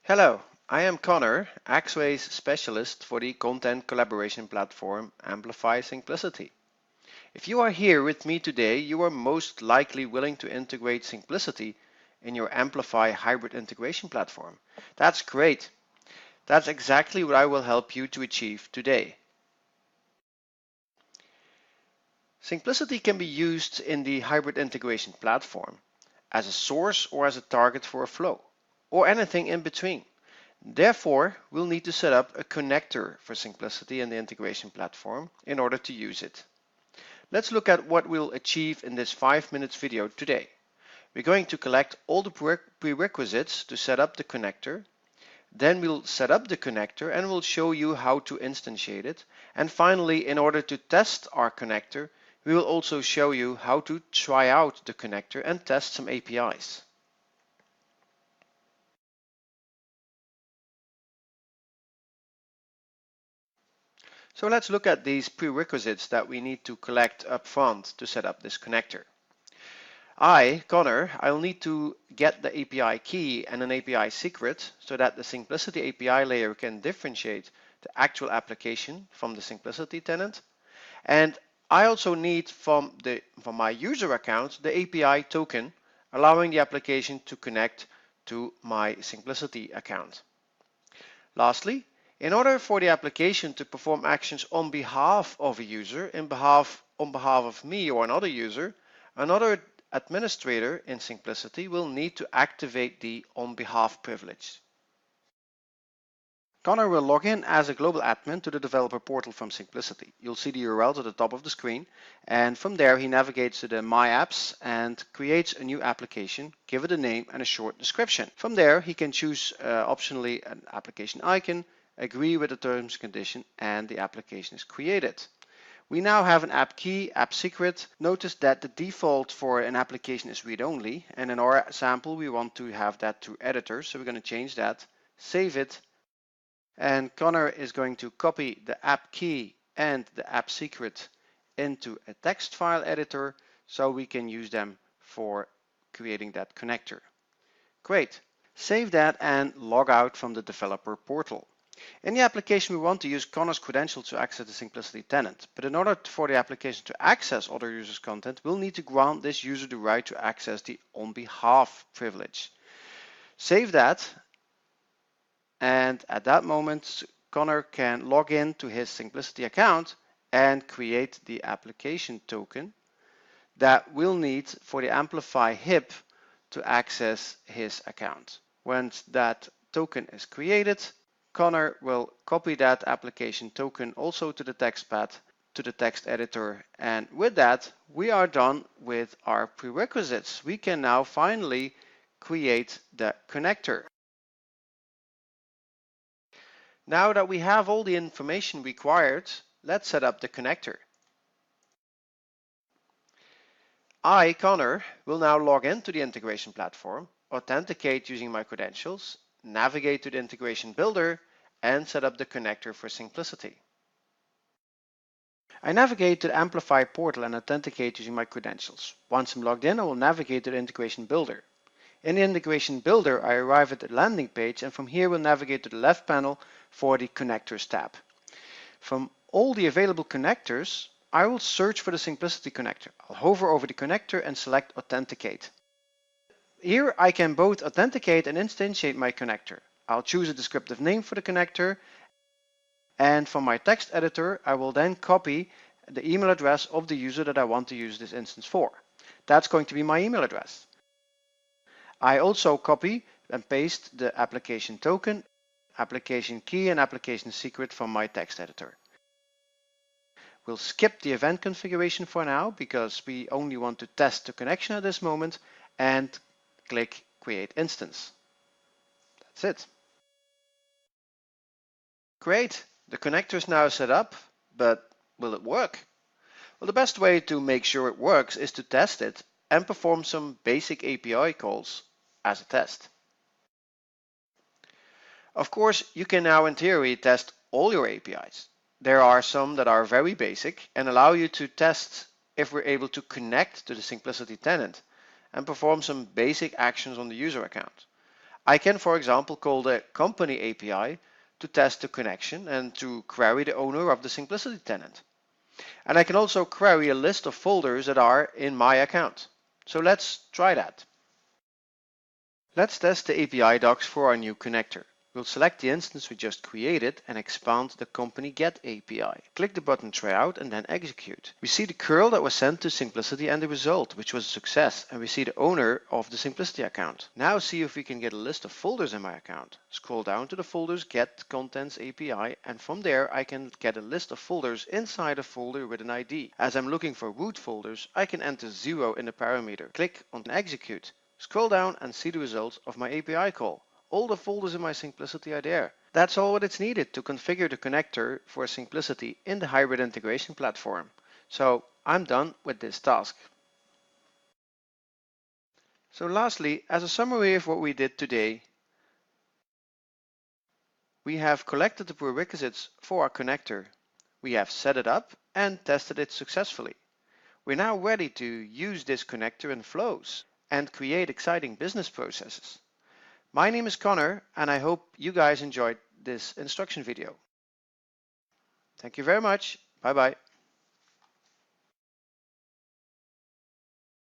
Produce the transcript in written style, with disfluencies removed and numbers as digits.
Hello, I am Connor, Axway's specialist for the content collaboration platform AMPLIFY Syncplicity. If you are here with me today, you are most likely willing to integrate Syncplicity in your AMPLIFY hybrid integration platform. That's great. That's exactly what I will help you to achieve today. Syncplicity can be used in the hybrid integration platform as a source or as a target for a flow, or anything in between. Therefore, we'll need to set up a connector for Syncplicity in the integration platform in order to use it. Let's look at what we'll achieve in this 5 minutes video today. We're going to collect all the prerequisites to set up the connector. Then we'll set up the connector and we'll show you how to instantiate it. And finally, in order to test our connector, we will also show you how to try out the connector and test some APIs. So let's look at these prerequisites that we need to collect up front to set up this connector. Connor, I'll need to get the API key and an API secret so that the Syncplicity API layer can differentiate the actual application from the Syncplicity tenant. And I also need from my user account the API token, allowing the application to connect to my Syncplicity account. Lastly, in order for the application to perform actions on behalf of a user, on behalf of me or another user, another administrator in Syncplicity will need to activate the on behalf privilege. Connor will log in as a global admin to the developer portal from Syncplicity. You'll see the URL at the top of the screen, and from there he navigates to the My Apps and creates a new application, give it a name and a short description. From there he can choose optionally an application icon, agree with the terms and condition, and the application is created. We now have an app key, app secret. Notice that the default for an application is read-only, and in our sample we want to have that to editor, so we're going to change that, save it, and Connor is going to copy the app key and the app secret into a text file editor so we can use them for creating that connector. Great. Save that and log out from the developer portal. In the application, we want to use Connor's credentials to access the Syncplicity tenant, but in order for the application to access other users' content, we'll need to grant this user the right to access the on behalf privilege. Save that, and at that moment, Connor can log in to his Syncplicity account and create the application token that we'll need for the AMPLIFY HIP to access his account. Once that token is created, Connor will copy that application token also to the text pad, to the text editor, and with that we are done with our prerequisites. We can now finally create the connector. Now that we have all the information required, let's set up the connector. Connor, will now log into the integration platform, authenticate using my credentials, navigate to the integration builder, and set up the connector for Syncplicity. I navigate to the AMPLIFY portal and authenticate using my credentials. Once I'm logged in, I will navigate to the integration builder. In the integration builder, I arrive at the landing page, and from here we'll navigate to the left panel for the connectors tab. From all the available connectors, I will search for the Syncplicity connector. I'll hover over the connector and select Authenticate. Here I can both authenticate and instantiate my connector. I'll choose a descriptive name for the connector, and from my text editor I will then copy the email address of the user that I want to use this instance for. That's going to be my email address. I also copy and paste the application token, application key, and application secret from my text editor. We'll skip the event configuration for now because we only want to test the connection at this moment, and click Create Instance. That's it. Great, the connector is now set up, but will it work? Well, the best way to make sure it works is to test it and perform some basic API calls as a test. Of course, you can now in theory test all your APIs. There are some that are very basic and allow you to test if we're able to connect to the Syncplicity tenant and perform some basic actions on the user account. I can, for example, call the company API to test the connection and to query the owner of the Syncplicity tenant. And I can also query a list of folders that are in my account. So let's try that. Let's test the API docs for our new connector. We'll select the instance we just created and expand the company get API. Click the button try out and then execute. We see the curl that was sent to Syncplicity and the result, which was a success, and we see the owner of the Syncplicity account. Now see if we can get a list of folders in my account. Scroll down to the folders get contents API, and from there I can get a list of folders inside a folder with an ID. As I'm looking for root folders, I can enter 0 in the parameter. Click on execute. Scroll down and see the results of my API call. All the folders in my Syncplicity are there. That's all what it's needed to configure the connector for Syncplicity in the hybrid integration platform. So I'm done with this task. So lastly, as a summary of what we did today, we have collected the prerequisites for our connector. We have set it up and tested it successfully. We're now ready to use this connector in flows and create exciting business processes. My name is Connor, and I hope you guys enjoyed this instruction video. Thank you very much. Bye bye.